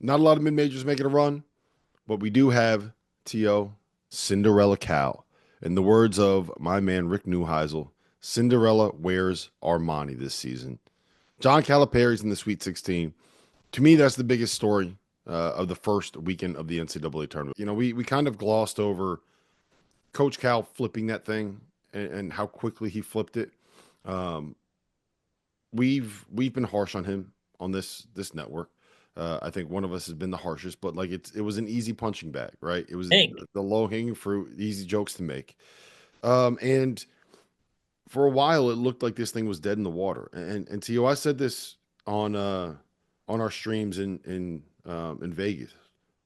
Not a lot of mid-majors making a run, but we do have T.O. Cinderella Cal. In the words of my man Rick Neuheisel, Cinderella wears Armani this season. John Calipari's in the Sweet 16. To me, that's the biggest story of the first weekend of the NCAA tournament. You know, we kind of glossed over Coach Cal flipping that thing and how quickly he flipped it. Um, we've been harsh on him on this network. I think one of us has been the harshest, but like it was an easy punching bag, right? It was Hank. the low hanging fruit, easy jokes to make. And for a while, it looked like this thing was dead in the water. And to you, I said this on our streams in Vegas.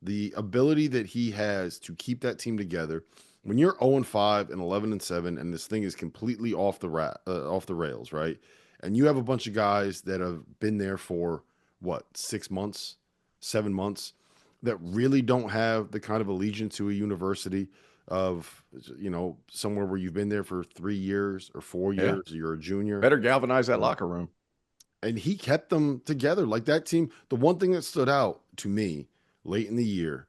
The ability that he has to keep that team together when you're 0-5 and 11-7, and this thing is completely off the rails, right? And you have a bunch of guys that have been there for what 6 months, 7 months, that really don't have the kind of allegiance to a university of somewhere where you've been there for 3 years or 4 years. Yeah. You're a junior. Better galvanize that locker room. And he kept them together. Like that team, the one thing that stood out to me late in the year,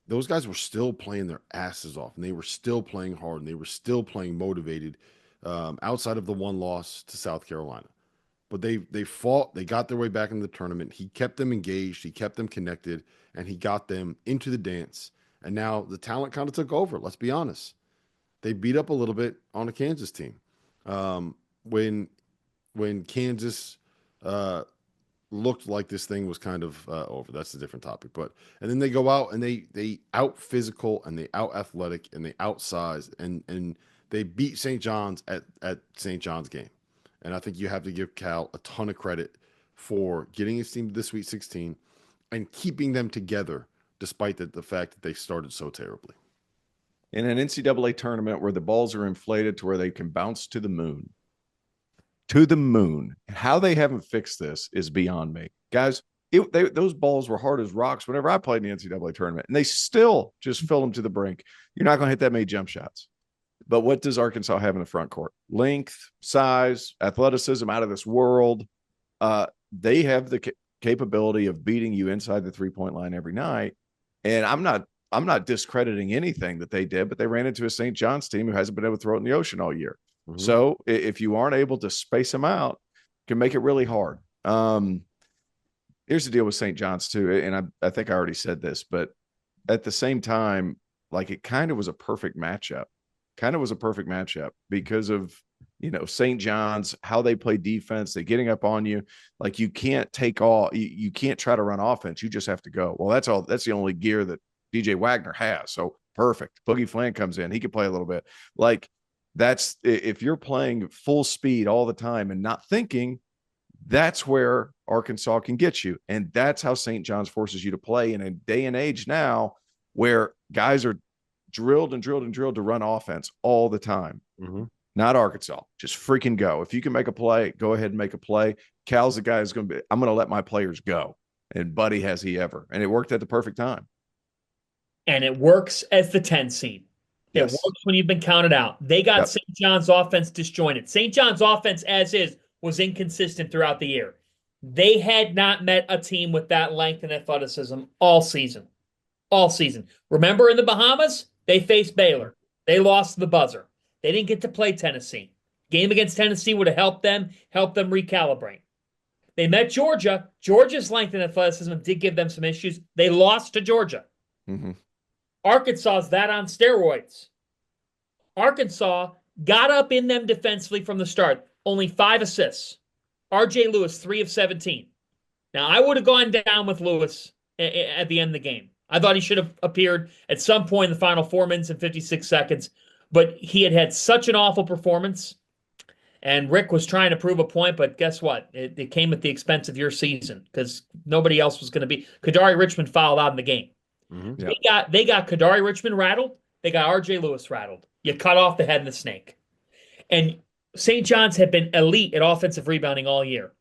those guys were still playing their asses off, and they were still playing hard, and they were still playing motivated, outside of the one loss to South Carolina. But they fought, they got their way back in the tournament. He kept them engaged, he kept them connected, and he got them into the dance. And now the talent kind of took over. Let's be honest. They beat up a little bit on a Kansas team. When Kansas looked like this thing was kind of over. That's a different topic. And then they go out and they out physical and they out athletic and they outsized and they beat St. John's at St. John's game. And I think you have to give Cal a ton of credit for getting his team to the Sweet 16 and keeping them together despite the fact that they started so terribly. In an NCAA tournament where the balls are inflated to where they can bounce to the moon. To the moon. How they haven't fixed this is beyond me. Guys, those balls were hard as rocks whenever I played in the NCAA tournament, and they still just fill them to the brink. You're not going to hit that many jump shots. But what does Arkansas have in the front court? Length, size, athleticism out of this world. They have the capability of beating you inside the three-point line every night. And I'm not discrediting anything that they did, but they ran into a St. John's team who hasn't been able to throw it in the ocean all year. Mm-hmm. So if you aren't able to space them out, it can make it really hard. Here's the deal with St. John's too, and I think I already said this, but at the same time, like it kind of was a perfect matchup. Because of, St. John's, how they play defense, they getting up on you. Like you can't take all, you can't try to run offense. You just have to go. Well, that's the only gear that DJ Wagner has. So perfect. Boogie Flan comes in. He can play a little bit. Like that's, if you're playing full speed all the time and not thinking, that's where Arkansas can get you. And that's how St. John's forces you to play in a day and age now where guys are drilled to run offense all the time. Mm-hmm. Not Arkansas. Just freaking go. If you can make a play, go ahead and make a play. Cal's the guy who's going to be, I'm going to let my players go. And buddy, has he ever. And it worked at the perfect time. And it works as the 10 seed. It works when you've been counted out. They got St. John's offense disjointed. St. John's offense, as is, was inconsistent throughout the year. They had not met a team with that length and athleticism all season. All season. Remember in the Bahamas? They faced Baylor. They lost the buzzer. They didn't get to play Tennessee. Game against Tennessee would have helped them recalibrate. They met Georgia. Georgia's length and athleticism did give them some issues. They lost to Georgia. Mm-hmm. Arkansas's that on steroids. Arkansas got up in them defensively from the start. Only 5 assists. R.J. Lewis, 3 of 17. Now, I would have gone down with Lewis at the end of the game. I thought he should have appeared at some point in the final 4 minutes and 56 seconds, but he had such an awful performance, and Rick was trying to prove a point, but guess what? It came at the expense of your season because nobody else was going to be. Kadari Richmond fouled out in the game. Mm-hmm. They got Kadari Richmond rattled. They got R.J. Lewis rattled. You cut off the head of the snake. And St. John's had been elite at offensive rebounding all year.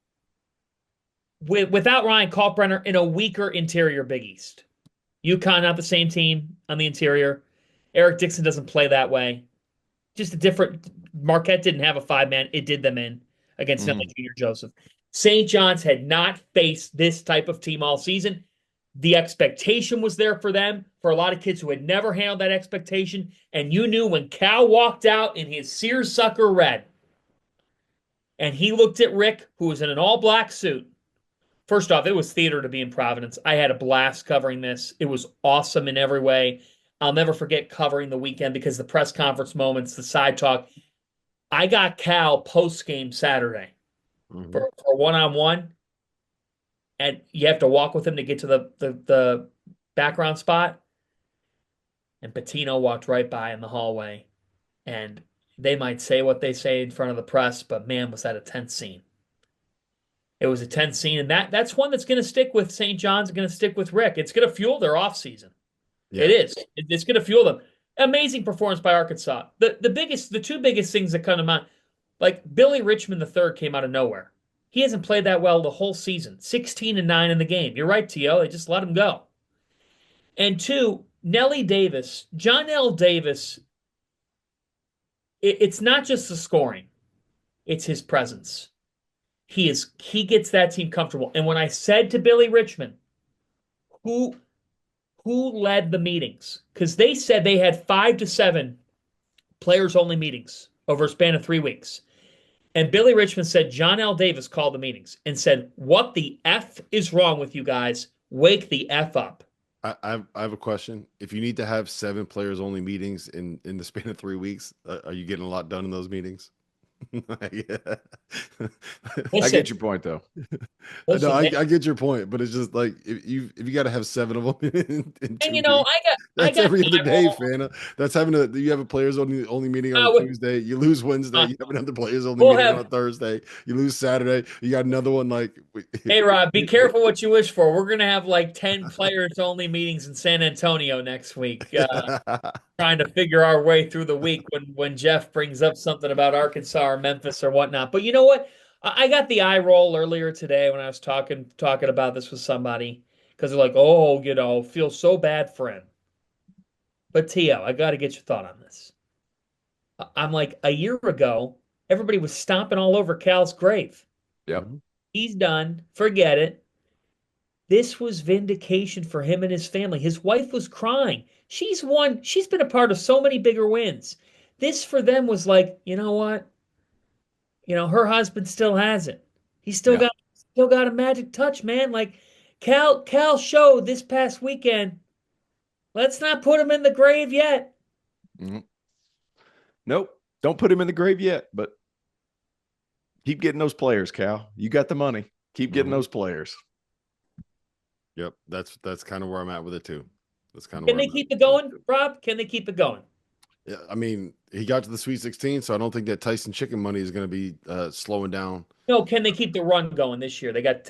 Without Ryan Kalkbrenner in a weaker interior Big East. UConn, not the same team on the interior. Eric Dixon doesn't play that way. Just a different. Marquette didn't have a 5-man. It did them in against Junior Joseph. St. John's had not faced this type of team all season. The expectation was there for them, for a lot of kids who had never handled that expectation. And you knew when Cal walked out in his seersucker red and he looked at Rick, who was in an all black suit. First off, it was theater to be in Providence. I had a blast covering this. It was awesome in every way. I'll never forget covering the weekend because the press conference moments, the side talk. I got Cal post game Saturday for one-on-one, and you have to walk with him to get to the background spot. And Patino walked right by in the hallway, and they might say what they say in front of the press, but man, was that a tense scene. It was a tense scene, and that's one that's going to stick with St. John's, going to stick with Rick. It's going to fuel their offseason. Yeah. It is. It's going to fuel them. Amazing performance by Arkansas. The two biggest things that come to mind, like Billy Richmond III came out of nowhere. He hasn't played that well the whole season. 16-9 in the game. You're right, T.O. They just let him go. And two, Nellie Davis, John L. Davis, it's not just the scoring. It's his presence. He gets that team comfortable. And when I said to Billy Richmond, who led the meetings? Because they said they had 5 to 7 players-only meetings over a span of 3 weeks. And Billy Richmond said John L. Davis called the meetings and said, what the F is wrong with you guys? Wake the F up. I have a question. If you need to have 7 players-only meetings in the span of 3 weeks, are you getting a lot done in those meetings? I get your point, though. Listen, no, I get your point, but it's just like if you got to have 7 of them in 2 and that's every other day, Fana. That's you have a players only meeting on Tuesday. You lose Wednesday. You have another players only meeting on a Thursday. You lose Saturday. You got another one like. Hey Rob, be careful what you wish for. We're gonna have like 10 players only meetings in San Antonio next week. Trying to figure our way through the week when Jeff brings up something about Arkansas or Memphis or whatnot. But you know what? I got the eye roll earlier today when I was talking about this with somebody because they're like, oh, feel so bad for him. But T.O., I got to get your thought on this. I'm like, a year ago, everybody was stomping all over Cal's grave. Yep. He's done. Forget it. This was vindication for him and his family. His wife was crying. She's been a part of so many bigger wins. This for them was like, you know what? Her husband still has it. He's still got a magic touch, man. Like Cal showed this past weekend. Let's not put him in the grave yet. Mm-hmm. Nope. Don't put him in the grave yet, but keep getting those players, Cal. You got the money. Keep getting those players. Yep. That's kind of where I'm at with it too. That's kind of Can they keep it going, Rob? Can they keep it going? Yeah, I mean, he got to the Sweet 16, so I don't think that Tyson Chicken money is going to be slowing down. No, can they keep the run going this year? They got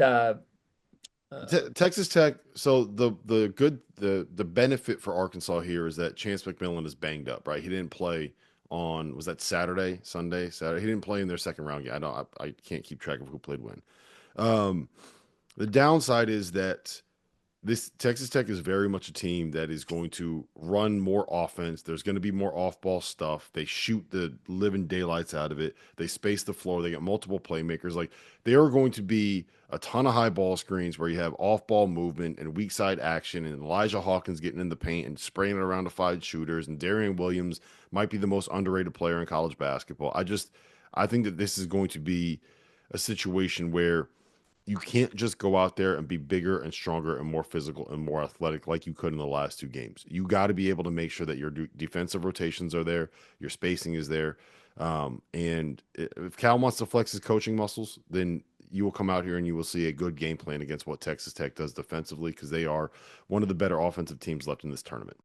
Texas Tech. So the benefit for Arkansas here is that Chance McMillan is banged up, right? He didn't play on, was that Saturday? He didn't play in their second round game. I can't keep track of who played when. The downside is that this Texas Tech is very much a team that is going to run more offense. There's going to be more off-ball stuff. They shoot the living daylights out of it. They space the floor. They got multiple playmakers. Like, there are going to be a ton of high ball screens where you have off-ball movement and weak side action, and Elijah Hawkins getting in the paint and spraying it around to 5 shooters, and Darian Williams might be the most underrated player in college basketball. I think that this is going to be a situation where you can't just go out there and be bigger and stronger and more physical and more athletic like you could in the last 2 games. You got to be able to make sure that your defensive rotations are there, your spacing is there. And if Cal wants to flex his coaching muscles, then you will come out here and you will see a good game plan against what Texas Tech does defensively, because they are one of the better offensive teams left in this tournament.